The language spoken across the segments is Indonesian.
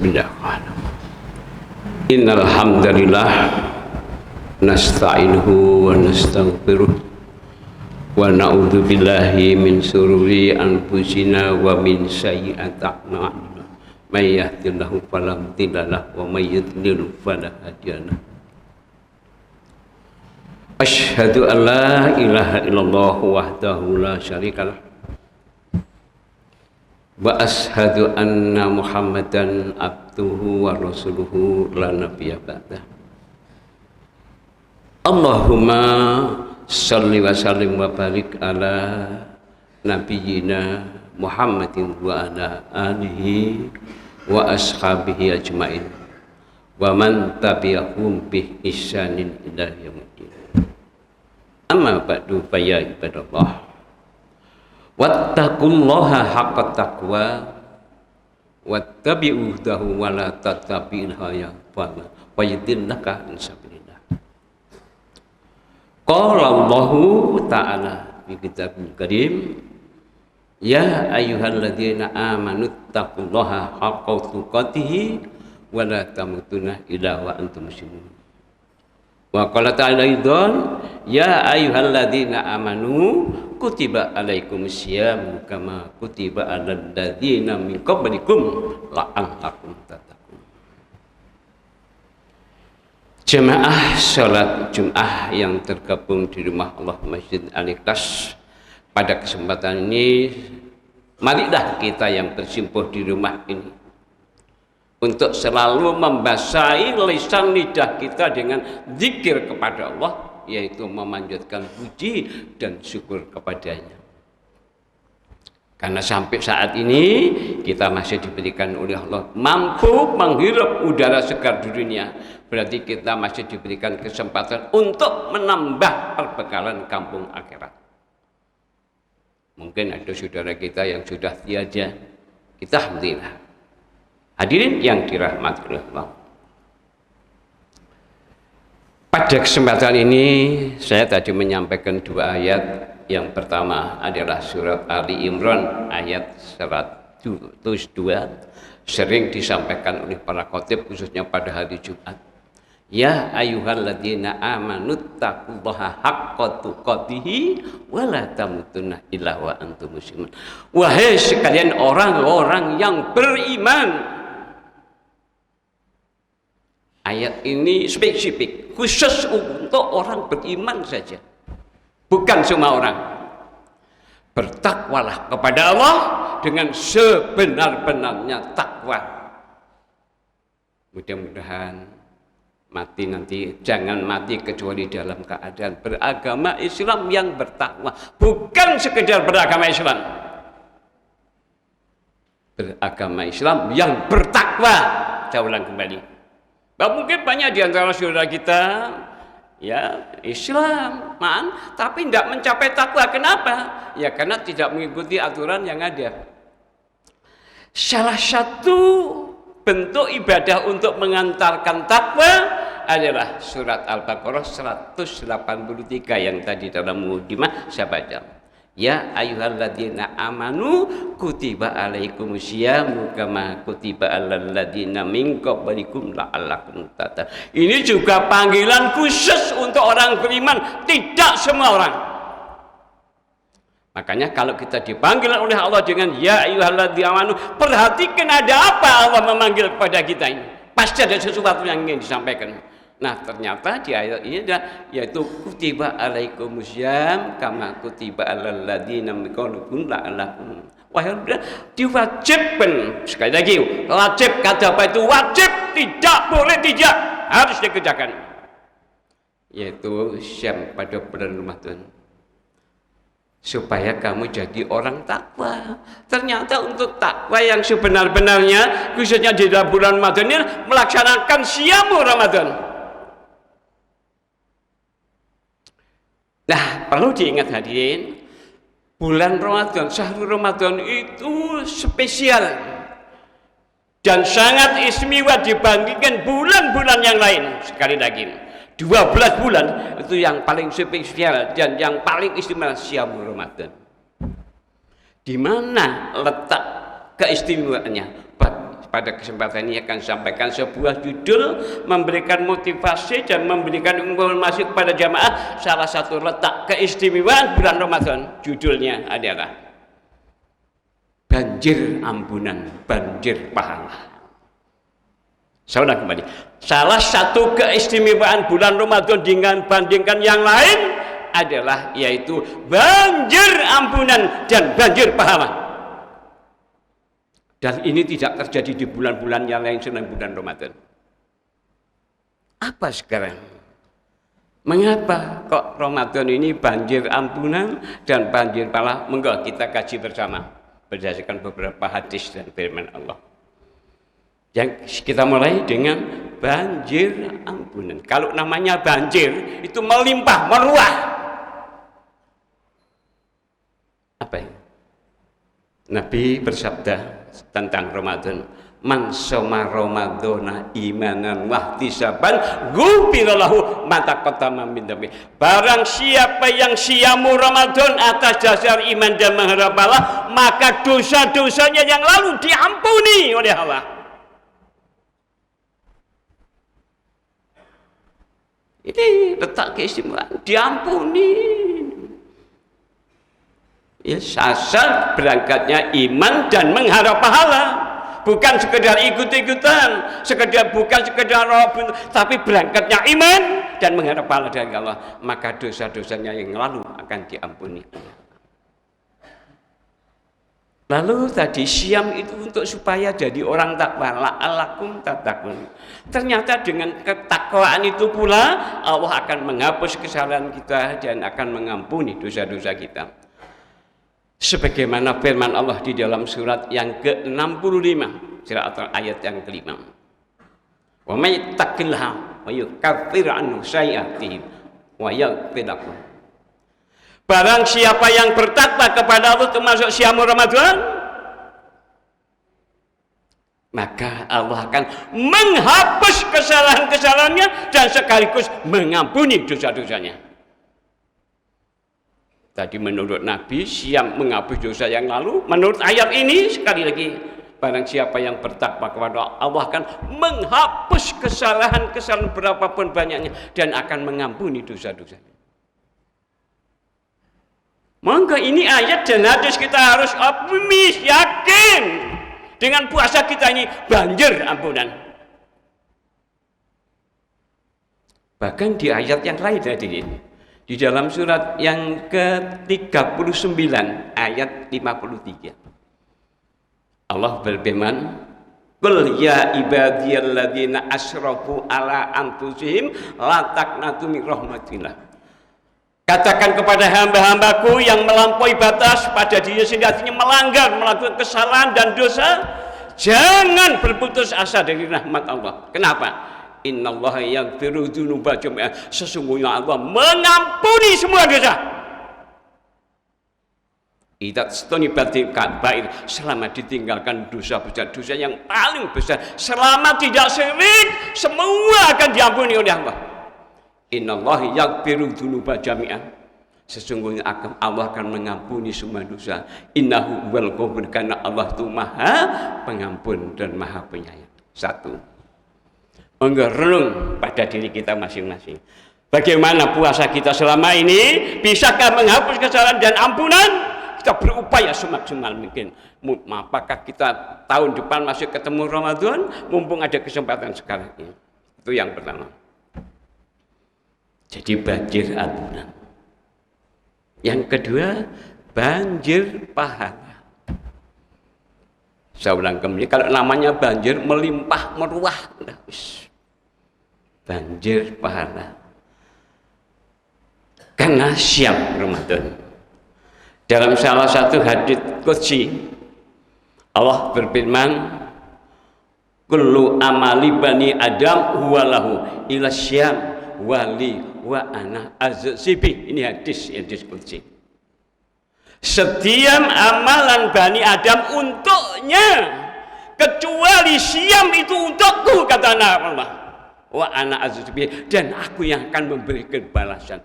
Bismillahirrahmanirrahim. Innal hamdalillah nasta'inuhu wa nastaghfiruh wa na'udzu billahi min shururi anfusina wa min sayyiati a'malina. May yahdihillahu fala mudilla lahu wa may yudlil fala hadiya lahu. Asyhadu an la ilaha illallah wahdahu la syarikalah wa asyhadu anna Muhammadan abduhu wa rasuluhu la nabiyya ba'dah. Allahumma shalli wa sallim wa barik ala nabiyyina Muhammadin wa ala alihi wa ashabihi ajmain wa man tabi'ahum bi ihsanin ila yaumil. Amma ba'du fa ya ibadallah, wattaqullaha haqqa taqwa wattabi'u hudahu wa la tattabi'il hawa fa yudillaka an sabilillah. Qala Allahu ta'ala fi kitabil karim, ya ayyuhalladzina amanu taqullaha haqqa tuqatih wa la tamutunna illa wa antum muslimun. Wa qala ta'ala aidan, ya ayyuhalladzina amanu kutiba alaikumusiyam kama kutiba alal ladzina min qablikum la'allakum tattaqun. Jemaah salat Jumat yang tergabung di rumah Allah Masjid Al-Ikhlas, pada kesempatan ini marilah kita yang bersimpuh di rumah ini untuk selalu membasahi lisan lidah kita dengan zikir kepada Allah, yaitu memanjatkan puji dan syukur kepadanya. Karena sampai saat ini kita masih diberikan oleh Allah mampu menghirup udara segar di dunia, berarti kita masih diberikan kesempatan untuk menambah perbekalan kampung akhirat. Mungkin ada saudara kita yang sudah tiada, kita alhamdulillah. Hadirin yang dirahmati Allah, pada kesempatan ini saya tadi menyampaikan dua ayat. Yang pertama adalah surat Ali Imran ayat 102, sering disampaikan oleh para khatib khususnya pada hari Jumat. Ya ayyuhalladzina amanu taqullaha haqqa tuqatih wa la tamutunna illa wa antum muslimun. Wahai sekalian orang-orang yang beriman. Ayat ini spesifik, khusus untuk orang beriman saja, bukan semua orang. Bertakwalah kepada Allah dengan sebenar-benarnya takwa. Mudah-mudahan mati nanti jangan mati kecuali dalam keadaan beragama Islam yang bertakwa, bukan sekedar beragama Islam. Beragama Islam yang bertakwa. Saya ulang kembali. Mungkin banyak di antara saudara kita ya Islam, tapi tidak mencapai takwa. Kenapa? Ya karena tidak mengikuti aturan yang ada. Salah satu bentuk ibadah untuk mengantarkan takwa adalah surat Al-Baqarah 183 yang tadi dalam mukadimah saya baca. Ya ayyuhalladzina amanu kutiba alaikumusyiyamu kama kutiba alal ladzina min qablikum la'allakum tattaqun. Ini juga panggilan khusus untuk orang beriman, tidak semua orang. Makanya kalau kita dipanggil oleh Allah dengan ya ayyuhalladzina amanu, perhatikan ada apa Allah memanggil kepada kita ini. Pasti ada sesuatu yang ingin disampaikan. Nah ternyata di ayat ini yaitu kutiba alaikumusiyam kama kutiba alal ladzina min qablikum la'allakum. Diwajibkan, sekali lagi wajib, kata apa itu wajib, tidak boleh tidak, harus dikerjakan, yaitu syam pada bulan Ramadan, supaya kamu jadi orang takwa. Ternyata untuk takwa yang sebenar-benarnya khususnya di dalam bulan Ramadan ini melaksanakan syamu Ramadan. Nah, perlu diingat hadirin, bulan Ramadan, syahrul Ramadan itu spesial dan sangat istimewa dibandingkan bulan-bulan yang lain. Sekali lagi, 12 bulan itu yang paling spesial dan yang paling istimewa syahrul Ramadan. Di mana letak keistimewaannya? pada kesempatan ini akan sampaikan sebuah judul, memberikan motivasi dan memberikan informasi kepada jamaah salah satu letak keistimewaan bulan Ramadan. Judulnya adalah banjir ampunan, banjir pahala. Saya ulang kembali, salah satu keistimewaan bulan Ramadan dibandingkan yang lain adalah yaitu banjir ampunan dan banjir pahala. Dan ini tidak terjadi di bulan-bulan yang lain selain bulan Ramadan. Apa sekarang? Mengapa kok Ramadan ini banjir ampunan dan banjir pahala? Monggo kita kaji bersama berdasarkan beberapa hadis dan firman Allah. Yang kita mulai dengan banjir ampunan. Kalau namanya banjir itu melimpah, meluah. Apa ini? Nabi bersabda tentang Ramadan, man shoma ramadhana imanan wahtisaban ghufira lahu ma taqaddama min dhanbi. Barang siapa yang siamu Ramadan atas dasar iman dan mengharap Allah, maka dosa-dosanya yang lalu diampuni oleh Allah. Ini letak keistimewaan, diampuni. Ya, asal berangkatnya iman dan mengharap pahala, bukan sekedar ikut-ikutan, bukan sekedar tapi berangkatnya iman dan mengharap pahala dari Allah, maka dosa-dosanya yang lalu akan diampuni. Lalu tadi siam itu untuk supaya jadi orang takwa, la'allakum tattaqun. Ternyata dengan ketakwaan itu pula Allah akan menghapus kesalahan kita dan akan mengampuni dosa-dosa kita. Sebagaimana firman Allah di dalam surat yang ke-65, surat ayat yang kelima. Wa may yattaqillaha wa yukaffir anhu sayyi'atihi wa yaghfir lahu. Barang siapa yang bertakwa kepada Allah termasuk siamul Ramadan, maka Allah akan menghapus kesalahan-kesalahannya dan sekaligus mengampuni dosa-dosanya. Tadi menurut Nabi siam menghapus dosa yang lalu. Menurut ayat ini sekali lagi, barang siapa yang bertakwa kepada Allah akan menghapus kesalahan-kesalahan berapapun banyaknya dan akan mengampuni dosa-dosanya. Maka ini ayat dan hadis kita harus optimis, yakin dengan puasa kita ini banjir ampunan. Bahkan di ayat yang lain tadi, di dalam surat yang ke-39 ayat 53. Allah berfirman, "Qul ya ibadiyalladzina asrafu ala anfusihim la taqnatu min rahmatillah." Katakan kepada hamba-hambaku yang melampaui batas pada dirinya sendiri, artinya melanggar, melakukan kesalahan dan dosa, jangan berputus asa dari rahmat Allah. Kenapa? Innallaha yaghfiru dzunuba jami'an. Sesungguhnya Allah mengampuni semua dosa. Idat stonibatil kabair, selama ditinggalkan dosa besar, dosa yang paling besar, selama tidak syirik, semua akan diampuni oleh Allah. Innallaha yaghfiru dzunuba jami'an. Sesungguhnya Allah akan mengampuni semua dosa. Innahu wal ghafur, karena Allah itu Maha Pengampun dan Maha Penyayang. Satu, menggerung pada diri kita masing-masing. Bagaimana puasa kita selama ini? Bisakah menghapus kesalahan dan ampunan? Kita berupaya semaksimal mungkin. Apakah kita tahun depan masih ketemu Ramadan? Mumpung ada kesempatan sekarang ini. Itu yang pertama. Jadi banjir ampunan. Yang kedua, banjir pahala. Saya ulang kembali, kalau namanya banjir melimpah meruah. Banjir pahala. Karena siap Ramadan. Dalam salah satu hadits qudsi, Allah berfirman, kullu amali bani adam huwa lahu ila syam wali wa ana azzibi. Ini hadis qudsi. Setiap amalan bani Adam untuknya, kecuali siam itu untukku, kata Allah. Wa ana azzibi, dan aku yang akan memberikan balasan.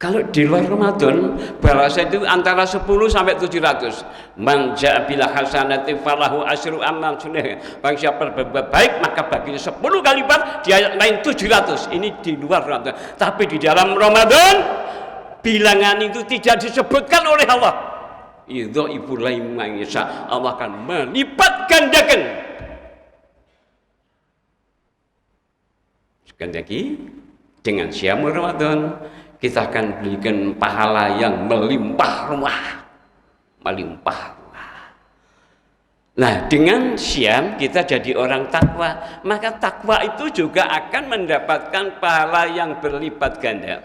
Kalau di luar Ramadan, balasan itu antara 10 sampai 700. Man ja'a bil hasanati falahu asyru amsalih. Barang siapa berbuat baik maka baginya 10 kali lipat, di ayat lain 700. Ini di luar Ramadan. Tapi di dalam Ramadan bilangan itu tidak disebutkan oleh Allah. Idza laim ma'isha, Allah akan melipat gandakan. Sekali lagi, dengan Syamul Ramadan kita akan berikan pahala yang melimpah ruah. Melimpah ruah. Nah, dengan Syam kita jadi orang takwa, maka takwa itu juga akan mendapatkan pahala yang berlipat ganda.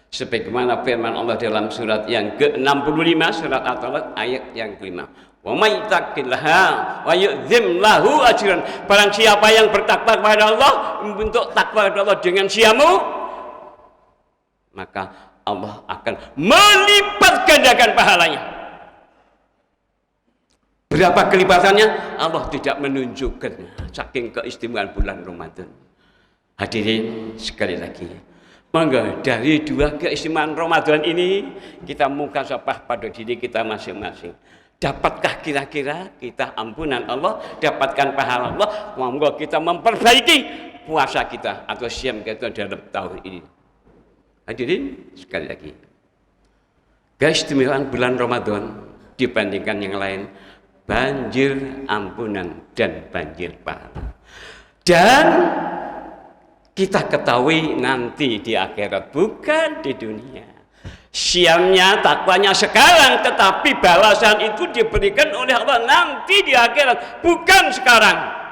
Sebagaimana firman Allah dalam surat yang ke-65, surat At-Talaq ayat yang ke-5. Wa may yattaqillaha wa yu'zim lahu ajran. Barang siapa yang bertakwa kepada Allah, untuk takwa kepada Allah dengan Syamu, maka Allah akan melipat gandakan pahalanya. Berapa kelipatannya? Allah tidak menunjukkan, saking keistimewaan bulan Ramadan. Hadirin sekali lagi, monggo dari dua keistimewaan Ramadan ini kita muhasabah pada diri kita masing-masing. Dapatkah kira-kira kita ampunan Allah, dapatkan pahala Allah? Monggo kita memperbaiki puasa kita atau siam kita dalam tahun ini. Hadirin sekali lagi, keistimewaan bulan Ramadan dibandingkan yang lain, banjir ampunan dan banjir pahala. Dan kita ketahui nanti di akhirat, bukan di dunia. Siamnya, takwanya sekarang, tetapi balasan itu diberikan oleh Allah nanti di akhirat, bukan sekarang.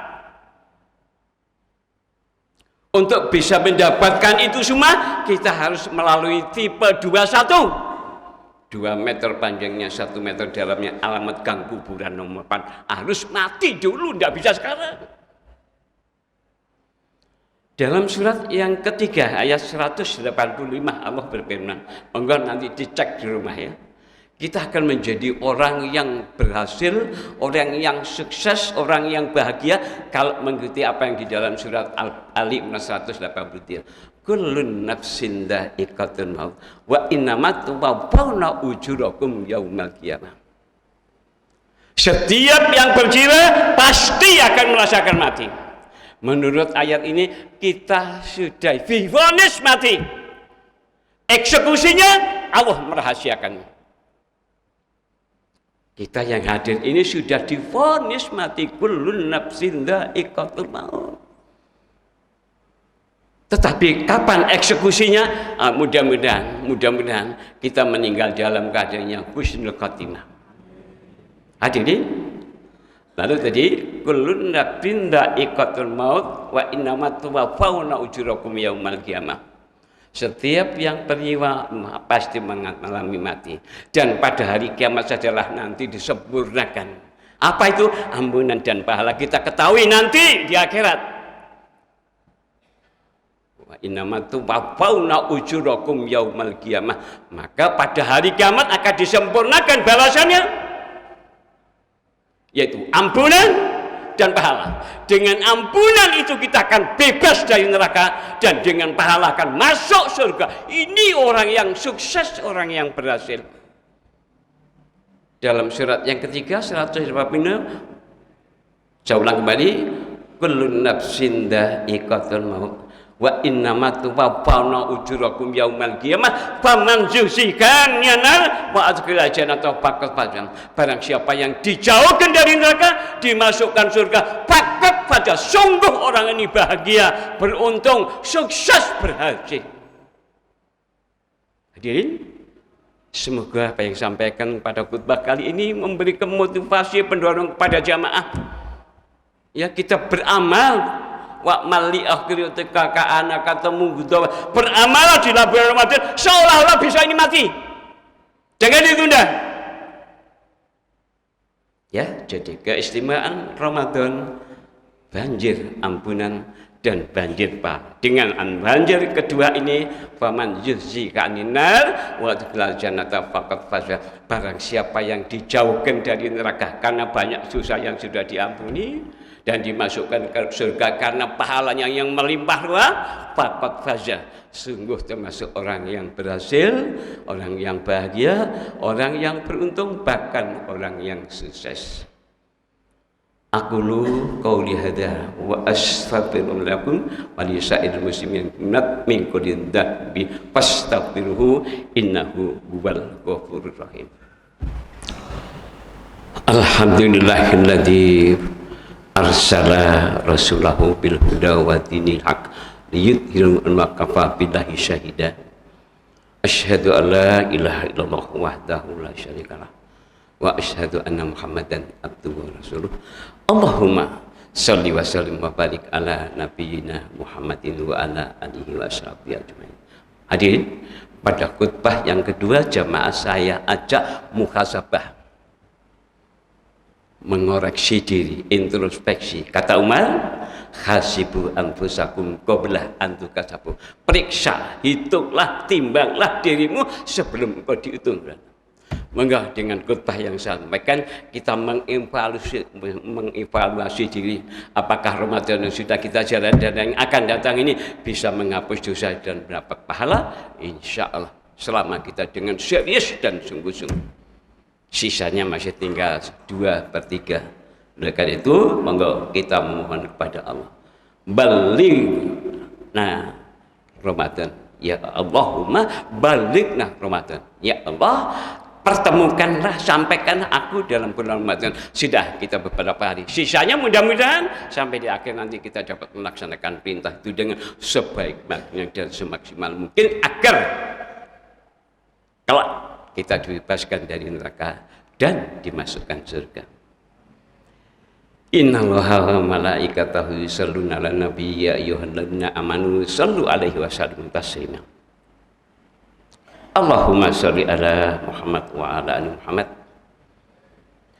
Untuk bisa mendapatkan itu semua, kita harus melalui tipe 21. 2 meter panjangnya, 1 meter dalamnya, alamat gang kuburan nomor 4. Harus mati dulu, tidak bisa sekarang. Dalam surat yang ketiga, ayat 185, Allah berfirman, enggak nanti dicek di rumah ya. Kita akan menjadi orang yang berhasil, orang yang sukses, orang yang bahagia kalau mengikuti apa yang di dalam surat Ali 183. Kullun nafsin dha'iqatul maut wa innamat tuwaffawna ujurakum yaumal qiyamah. Setiap yang berjiwa pasti akan merasakan mati. Menurut ayat ini kita sudah divonis mati. Eksekusinya Allah merahasiakannya. Kita yang hadir ini sudah divonis mati, kullun nafsin dha'iqatul maut. Tetapi kapan eksekusinya? Mudah-mudahan kita meninggal dalam keadaan yang husnul khatimah. Hadirin, lalu tadi kullun nafsin dha'iqatul maut wa innamat tuwaffawna ujurakum yaumal qiyamah. Setiap yang berjiwa pasti mengalami mati. Dan pada hari kiamat sajalah nanti disempurnakan. Apa itu? Ampunan dan pahala kita ketahui nanti di akhirat. Wa innamat tuwaffawna ujurakum yaumal qiyamah. Maka pada hari kiamat akan disempurnakan balasannya, yaitu ampunan dan pahala. Dengan ampunan itu kita akan bebas dari neraka, dan dengan pahala akan masuk surga. Ini orang yang sukses, orang yang berhasil. Dalam surat yang ketiga 185, saya ulang kembali, kullun nafsin dha'iqatul maut wa innamat tuwaffawna ujurakum yaumal qiyamah faman zuhziha 'anil nar wa adkhila jannata faqad faz. Barang siapa yang dijauhkan dari neraka, dimasukkan surga, faqad faz. Sungguh orang ini bahagia, beruntung, sukses, berhasil. Hadirin, semoga apa yang disampaikan pada khutbah kali ini memberi motivasi, pendorong kepada jamaah. Ya, kita beramal. Wa mali akhiratika ka anaka temu gudawa. Beramal di bulan Ramadan seolah-olah bisa ini mati. Jangan ditunda. Ya, jadi keistimewaan Ramadan, banjir ampunan dan banjir pahala. Dengan banjir kedua ini, faman yuhzika 'anil nar wa adkhilal jannata faqad faz. Barang siapa yang dijauhkan dari neraka karena banyak susah yang sudah diampuni, dan dimasukkan ke surga karena pahalanya yang melimpah ruah, faqad faza, sungguh termasuk orang yang berhasil, orang yang bahagia, orang yang beruntung, bahkan orang yang sukses. Aqulu qauli hadza wa astaghfiru lakum wa li sa'iril muslimin min kulli dzambi fastaghfiruhu innahu huwal ghafurur rahim. Alhamdulillahilladzi arsala rasulahu bil huda wa dinil haq liyudhhirahu 'ala kafa billahi syahida. Asyhadu an la ilaha illallah wahdahu la syarikalah wa asyhadu anna Muhammadan abduhu wa rasuluh. Allahumma sholli wa sallim wa barik ala nabiyyina Muhammadin wa ala alihi wa sahbihi ajmain. Hadirin, pada khutbah yang kedua jamaah saya ajak muhasabah, mengoreksi diri, introspeksi. Kata Umar, hasibu anfusakum qabla an tukasabu. Periksa, hitunglah, timbanglah dirimu sebelum kau dihitung. Monggo dengan khutbah yang saya sampaikan kita mengevaluasi diri, apakah Ramadan yang sudah kita jalan dan yang akan datang ini bisa menghapus dosa dan mendapat pahala. Insya Allah selama kita dengan serius dan sungguh-sungguh. Sisanya masih tinggal 2/3. Oleh karena itu monggo kita memohon kepada Allah, balighna Ramadan ya Allahumma, balighna Ramadan ya Allah, pertemukanlah, sampaikan aku dalam bulan Ramadan. Sudah kita beberapa hari, sisanya mudah-mudahan sampai di akhir nanti kita dapat melaksanakan perintah itu dengan sebaik-baiknya dan semaksimal mungkin agar kelak kita dibebaskan dari neraka dan dimasukkan surga. Innallaha wa malaikatahu yusholluna 'alan nabi ya ayyuhalladzina amanu shallu 'alaihi wa sallimu taslima. Allahumma sholli ala Muhammad wa ala ali Muhammad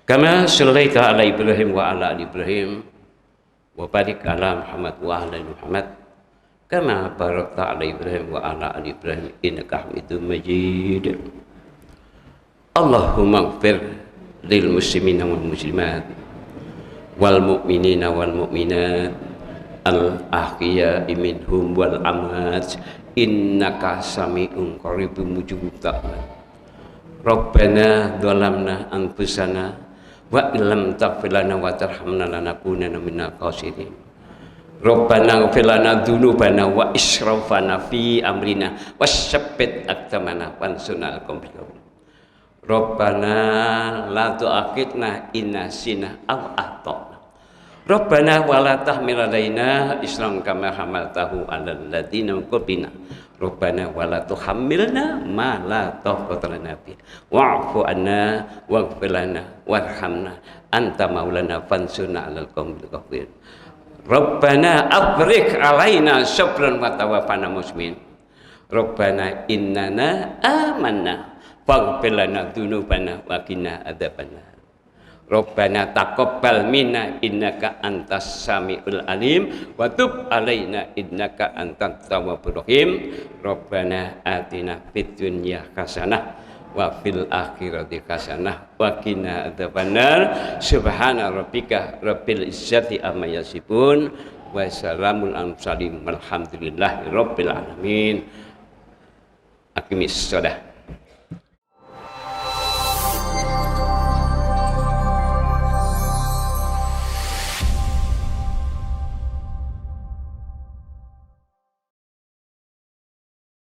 kama shallaita ala Ibrahim wa ala ali Ibrahim wa barik ala Muhammad wa ala ali Muhammad kama barakta ala Ibrahim wa ala ali Ibrahim innaka Hamidum Majid. Allahumma ighfir lil muslimina wal muslimat wal mu'minina wal mu'minat al ahya'i minhum wal amwat innaka sami'un qaribun mujibud da'wat. Rabbana dhalamna anfusana wa illam taghfir lana wa tarhamna lanakunanna minal khasirin. Rabbana ighfir lana dzunubana wa israfana fi amrina wassabbit aqdamana wansurna al-qawmil kafirin. Rabbana la tu'akhidna in nasina aw akhtana. Rabbana wa la tahmil alaina isran kama hamaltahu 'alal ladzina min qablina. Rabbana wa la tuhammilna ma la taqata lana bih. Wa'fu 'anna waghfir lana warhamna anta maulana fansurna 'alal qaumil kafirin. Rabbana afrigh 'alaina sabran wa tawaffana muslimin. Rabbana innana amanna faghfir lana dzunubana wa qina adzabannar. Rabbana taqabbal minna innaka antas samiul alim wa tub alaina innaka antat tawwabur rahim. Rabbana atina fid dunya hasanah wa fil akhirati hasanah wa qina adzabannar. Subhana rabbika rabbil izzati amma yasifun wa salamun alal mursalin walhamdulillahi rabbil alamin. Aqimis shalah.